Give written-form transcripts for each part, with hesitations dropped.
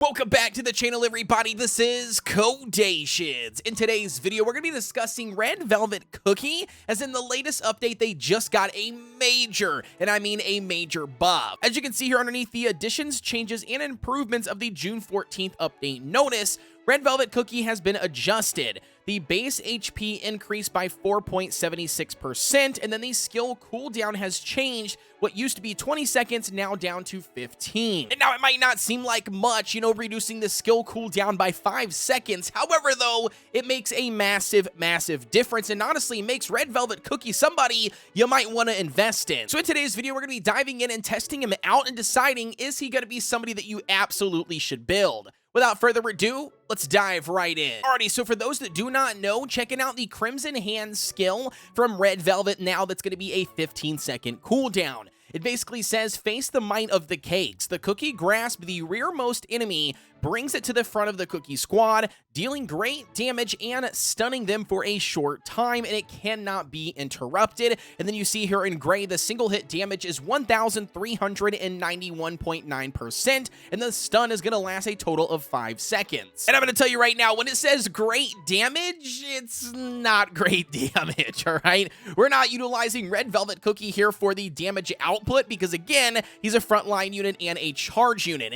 Welcome back to the channel, everybody. This is Kodeations. In today's video, we're going to be discussing Red Velvet Cookie, as in the latest update, they just got a major, and I mean a major buff. As you can see here underneath the additions, changes, and improvements of the June 14th update notice, Red Velvet Cookie has been adjusted. The base HP increased by 4.76%, and then the skill cooldown has changed. What used to be 20 seconds, now down to 15. And now it might not seem like much, reducing the skill cooldown by 5 seconds. However, though, it makes a massive, massive difference, and honestly makes Red Velvet Cookie somebody you might want to invest in. So in today's video, we're going to be diving in and testing him out and deciding, is he going to be somebody that you absolutely should build? Without further ado, let's dive right in. Alrighty, so for those that do not know, checking out the Crimson Hand skill from Red Velvet now, that's going to be a 15-second cooldown. It basically says, face the might of the cakes. The cookie grasps the rearmost enemy, brings it to the front of the cookie squad, dealing great damage and stunning them for a short time, and it cannot be interrupted. And then you see here in gray, the single hit damage is 1,391.9%, and the stun is going to last a total of 5 seconds. And I'm going to tell you right now, when it says great damage, it's not great damage, all right? We're not utilizing Red Velvet Cookie here for the damage output, because again, he's a frontline unit and a charge unit.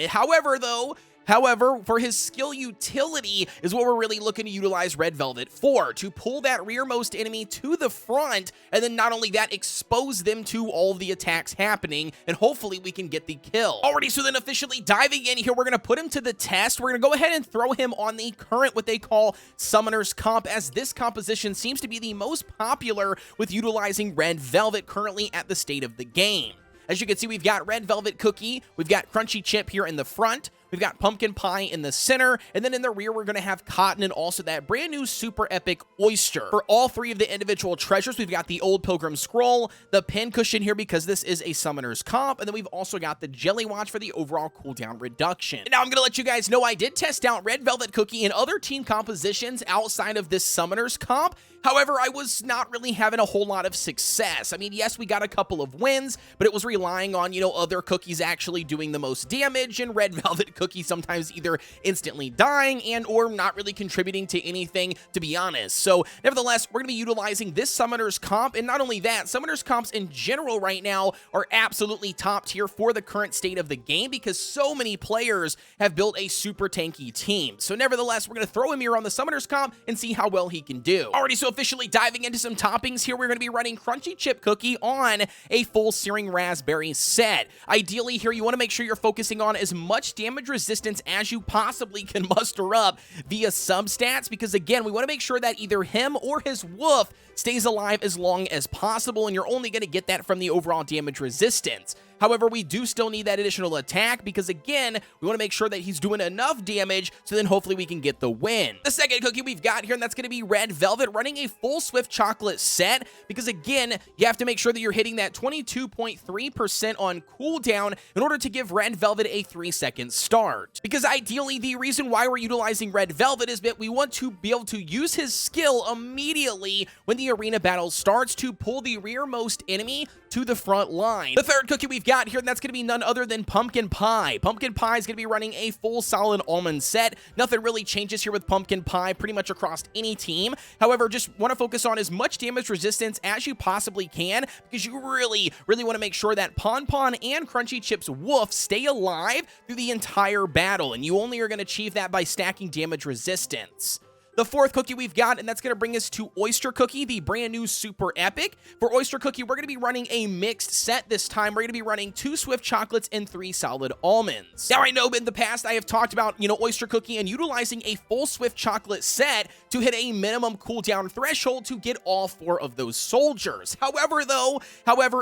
However, for his skill utility is what we're really looking to utilize Red Velvet for, to pull that rearmost enemy to the front, and then not only that, expose them to all the attacks happening, and hopefully we can get the kill. Alrighty, so then officially diving in here, we're going to put him to the test. We're going to go ahead and throw him on the current, what they call Summoner's Comp, as this composition seems to be the most popular with utilizing Red Velvet currently at the state of the game. As you can see, we've got Red Velvet Cookie, we've got Crunchy Chip here in the front, we've got Pumpkin Pie in the center, and then in the rear, we're going to have Cotton and also that brand new super epic Oyster. For all three of the individual treasures, we've got the Old Pilgrim Scroll, the Pin Cushion here because this is a Summoner's Comp, and then we've also got the Jelly Watch for the overall cooldown reduction. And now I'm going to let you guys know I did test out Red Velvet Cookie and other team compositions outside of this Summoner's Comp. However, I was not really having a whole lot of success. I mean, yes, we got a couple of wins, but it was relying on, other cookies actually doing the most damage, and Red Velvet Cookie sometimes either instantly dying and or not really contributing to anything, to be honest. So, nevertheless, we're going to be utilizing this Summoner's Comp, and not only that, Summoner's Comps in general right now are absolutely top tier for the current state of the game because so many players have built a super tanky team. So, nevertheless, we're going to throw him here on the Summoner's Comp and see how well he can do. Alrighty, so officially diving into some toppings here, we're going to be running Crunchy Chip Cookie on a full Searing Raspberry set. Ideally here, you want to make sure you're focusing on as much damage resistance as you possibly can muster up via substats, because again, we want to make sure that either him or his wolf stays alive as long as possible, and you're only going to get that from the overall damage resistance. However, we do still need that additional attack because, again, we want to make sure that he's doing enough damage so then hopefully we can get the win. The second cookie we've got here, and that's going to be Red Velvet, running a full Swift Chocolate set because, again, you have to make sure that you're hitting that 22.3% on cooldown in order to give Red Velvet a 3-second start. Because ideally, the reason why we're utilizing Red Velvet is that we want to be able to use his skill immediately when the arena battle starts to pull the rearmost enemy to the front line. The third cookie we've got here, and that's going to be none other than Pumpkin Pie. Pumpkin Pie is going to be running a full solid almond set. Nothing really changes here with Pumpkin Pie pretty much across any team. However, just want to focus on as much damage resistance as you possibly can because you really want to make sure that Pon Pon and Crunchy Chip's wolf stay alive through the entire battle, and you only are going to achieve that by stacking damage resistance. The fourth cookie we've got, and that's going to bring us to Oyster Cookie, the brand new super epic. For Oyster Cookie, we're going to be running a mixed set this time. We're going to be running 2 Swift Chocolates and 3 solid almonds. Now, I know in the past I have talked about, Oyster Cookie and utilizing a full Swift Chocolate set to hit a minimum cooldown threshold to get all 4 of those soldiers. However,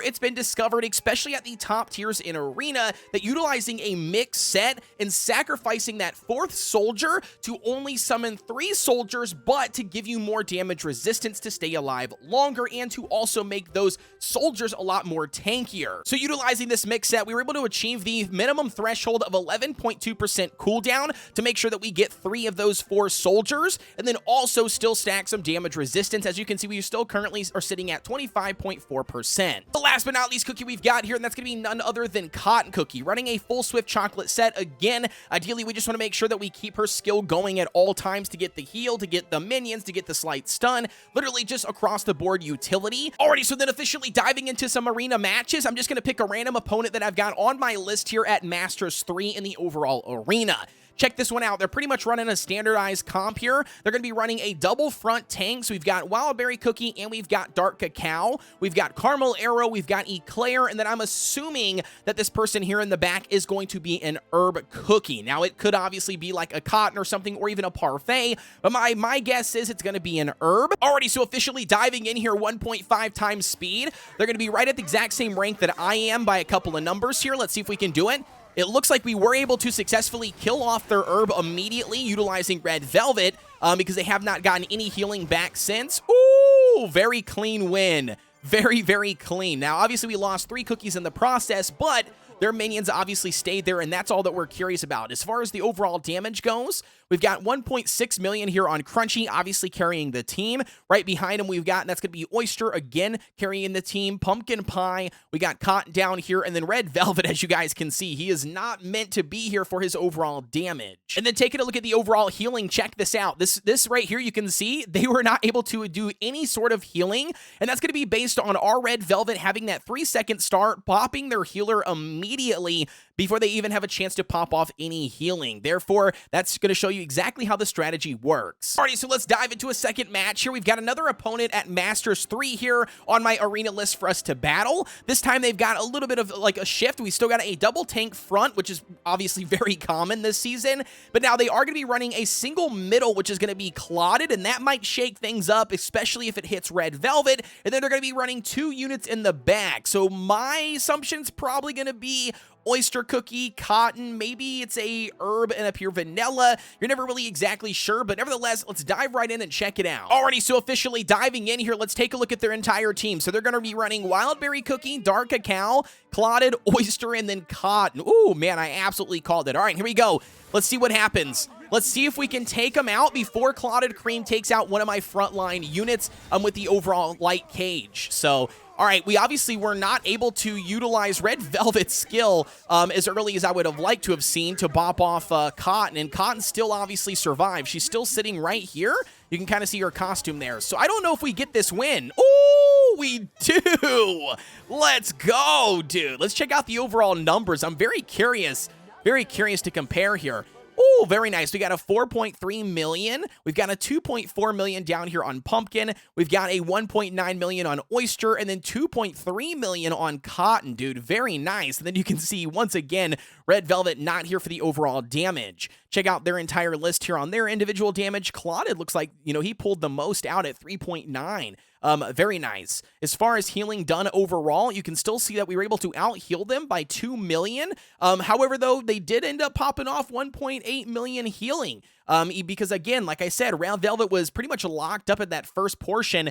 it's been discovered, especially at the top tiers in Arena, that utilizing a mixed set and sacrificing that 4th soldier to only summon 3 soldiers soldiers, but to give you more damage resistance to stay alive longer and to also make those soldiers a lot more tankier. So utilizing this mix set, we were able to achieve the minimum threshold of 11.2% cooldown to make sure that we get 3 of those 4 soldiers, and then also still stack some damage resistance. As you can see, we still currently are sitting at 25.4%. The last but not least cookie we've got here, and that's going to be none other than Cotton Cookie, running a full Swift Chocolate set. Again, ideally, we just want to make sure that we keep her skill going at all times to get the heal, to get the minions, to get the slight stun, literally just across the board utility. Alrighty, so then officially diving into some arena matches, I'm just going to pick a random opponent that I've got on my list here at Masters 3 in the overall arena. Check this one out. They're pretty much running a standardized comp here. They're going to be running a double front tank. So we've got Wild Berry Cookie and we've got Dark Cacao. We've got Caramel Arrow. We've got Eclair. And then I'm assuming that this person here in the back is going to be an Herb Cookie. Now, it could obviously be like a Cotton or something, or even a Parfait, but my guess is it's going to be an Herb. Alrighty, so officially diving in here, 1.5 times speed. They're going to be right at the exact same rank that I am by a couple of numbers here. Let's see if we can do it. It looks like we were able to successfully kill off their herb immediately utilizing Red Velvet because they have not gotten any healing back since. Ooh, very clean win. Very, very clean. Now, obviously, we lost 3 cookies in the process, but their minions obviously stayed there, and that's all that we're curious about. As far as the overall damage goes, we've got 1.6 million here on Crunchy, obviously carrying the team. Right behind him, we've got, and that's going to be Oyster, again, carrying the team. Pumpkin Pie, we got Cotton down here, and then Red Velvet, as you guys can see. He is not meant to be here for his overall damage. And then taking a look at the overall healing, check this out. This right here, you can see, they were not able to do any sort of healing, and that's going to be based on our Red Velvet having that 3-second start, popping their healer immediately before they even have a chance to pop off any healing. Therefore, that's going to show you exactly how the strategy works. Alrighty, so let's dive into a second match here. We've got another opponent at Masters 3 here on my arena list for us to battle. This time they've got a little bit of like a shift. We still got a double tank front, which is obviously very common this season, but now they are going to be running a single middle, which is going to be clotted, and that might shake things up, especially if it hits Red Velvet, and then they're going to be running 2 units in the back. So my assumption's probably going to be Oyster Cookie, Cotton, maybe it's a Herb and a Pure Vanilla. You're never really exactly sure, but nevertheless, let's dive right in and check it out. Alrighty, so officially diving in here, let's take a look at their entire team. So they're going to be running Wild Berry Cookie, Dark Cacao, Clotted, Oyster, and then Cotton. Ooh, man, I absolutely called it. All right, here we go. Let's see what happens. Let's see if we can take them out before Clotted Cream takes out one of my frontline units with the overall light cage. So, all right, we obviously were not able to utilize Red Velvet's skill as early as I would have liked to have seen to bop off Cotton, and Cotton still obviously survived. She's still sitting right here. You can kind of see her costume there. So I don't know if we get this win. Ooh, we do. Let's go, dude. Let's check out the overall numbers. I'm very curious to compare here. Ooh, very nice. We got a 4.3 million. We've got a 2.4 million down here on Pumpkin. We've got a 1.9 million on Oyster, and then 2.3 million on Cotton, dude. Very nice. And then you can see, once again, Red Velvet not here for the overall damage. Check out their entire list here on their individual damage. Clotted looks like, you know, he pulled the most out at 3.9. Very nice. As far as healing done overall, you can still see that we were able to out-heal them by 2 million. However, though, they did end up popping off 1.8 million healing. Because again, like I said, Red Velvet was pretty much locked up at that first portion,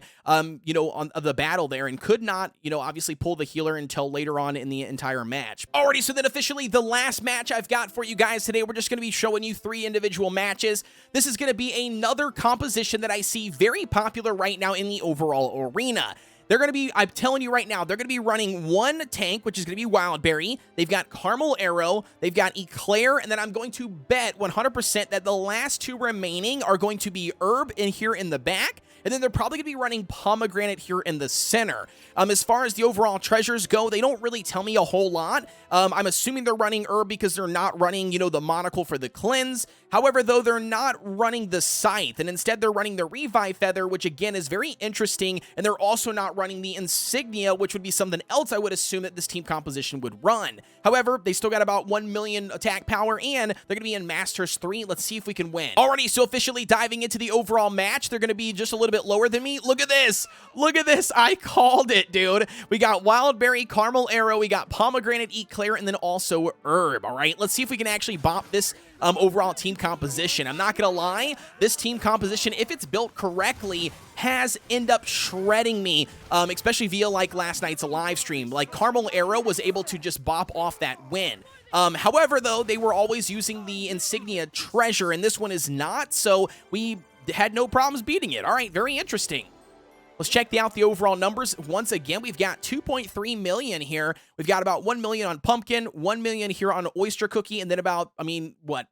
you know, of the battle there, and could not, you know, obviously pull the healer until later on in the entire match. Alrighty, so then officially the last match I've got for you guys today, we're just going to be showing you 3 individual matches. This is going to be another composition that I see very popular right now in the overall arena. They're going to be, I'm telling you right now, they're going to be running 1 tank, which is going to be Wild Berry. They've got Caramel Arrow. They've got Eclair. And then I'm going to bet 100% that the last 2 remaining are going to be Herb in here in the back. And then they're probably going to be running Pomegranate here in the center. As far as the overall treasures go, they don't really tell me a whole lot. I'm assuming they're running Herb because they're not running, you know, the monocle for the cleanse. However, though, they're not running the Scythe, and instead they're running the Revive Feather, which again is very interesting, and they're also not running the Insignia, which would be something else I would assume that this team composition would run. However, they still got about 1 million attack power, and they're going to be in Masters 3. Let's see if we can win. Alrighty, so officially diving into the overall match, they're going to be just a little little bit lower than me. Look at this. Look at this. I called it, dude. We got Wild Berry, Caramel Arrow, we got Pomegranate Eclair, and then also Herb, all right? Let's see if we can actually bop this overall team composition. I'm not gonna lie, this team composition, if it's built correctly, has end up shredding me, especially via like last night's live stream. Like Caramel Arrow was able to just bop off that win. However, though, they were always using the Insignia Treasure, and this one is not, so we had no problems beating it. All right, very interesting. Let's check out the overall numbers. Once again, we've got 2.3 million here. We've got about 1 million on Pumpkin, 1 million here on Oyster Cookie, and then about,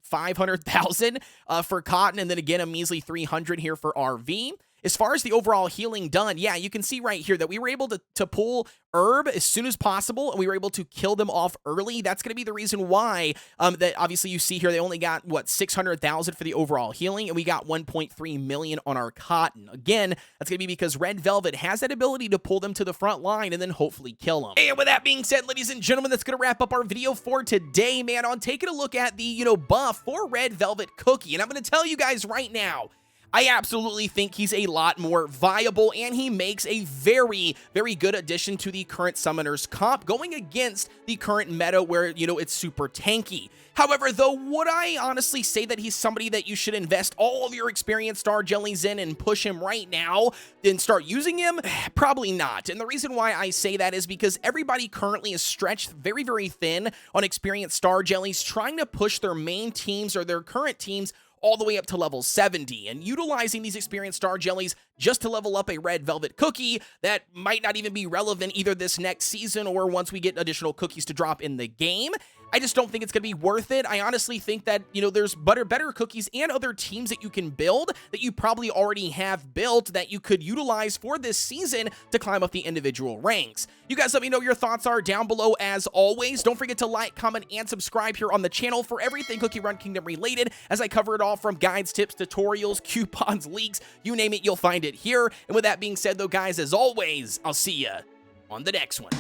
500,000 for Cotton, and then again, a measly 300 here for RV. As far as the overall healing done, yeah, you can see right here that we were able to pull Herb as soon as possible, and we were able to kill them off early. That's going to be the reason why that obviously you see here they only got, 600,000 for the overall healing, and we got 1.3 million on our Cotton. Again, that's going to be because Red Velvet has that ability to pull them to the front line and then hopefully kill them. And with that being said, ladies and gentlemen, that's going to wrap up our video for today, man, on taking a look at the, buff for Red Velvet Cookie. And I'm going to tell you guys right now, I absolutely think he's a lot more viable, and he makes a very, very good addition to the current Summoners comp, going against the current meta where, it's super tanky. However, though, would I honestly say that he's somebody that you should invest all of your experienced star jellies in and push him right now, then start using him? Probably not. And the reason why I say that is because everybody currently is stretched very, very thin on experienced star jellies, trying to push their main teams or their current teams all the way up to level 70, and utilizing these experienced star jellies just to level up a Red Velvet Cookie that might not even be relevant either this next season or once we get additional cookies to drop in the game. I just don't think it's going to be worth it. I honestly think that, there's better cookies and other teams that you can build that you probably already have built that you could utilize for this season to climb up the individual ranks. You guys let me know your thoughts are down below as always. Don't forget to like, comment, and subscribe here on the channel for everything Cookie Run Kingdom related, as I cover it all from guides, tips, tutorials, coupons, leaks, you name it, you'll find it here. And with that being said, though, guys, as always, I'll see ya on the next one.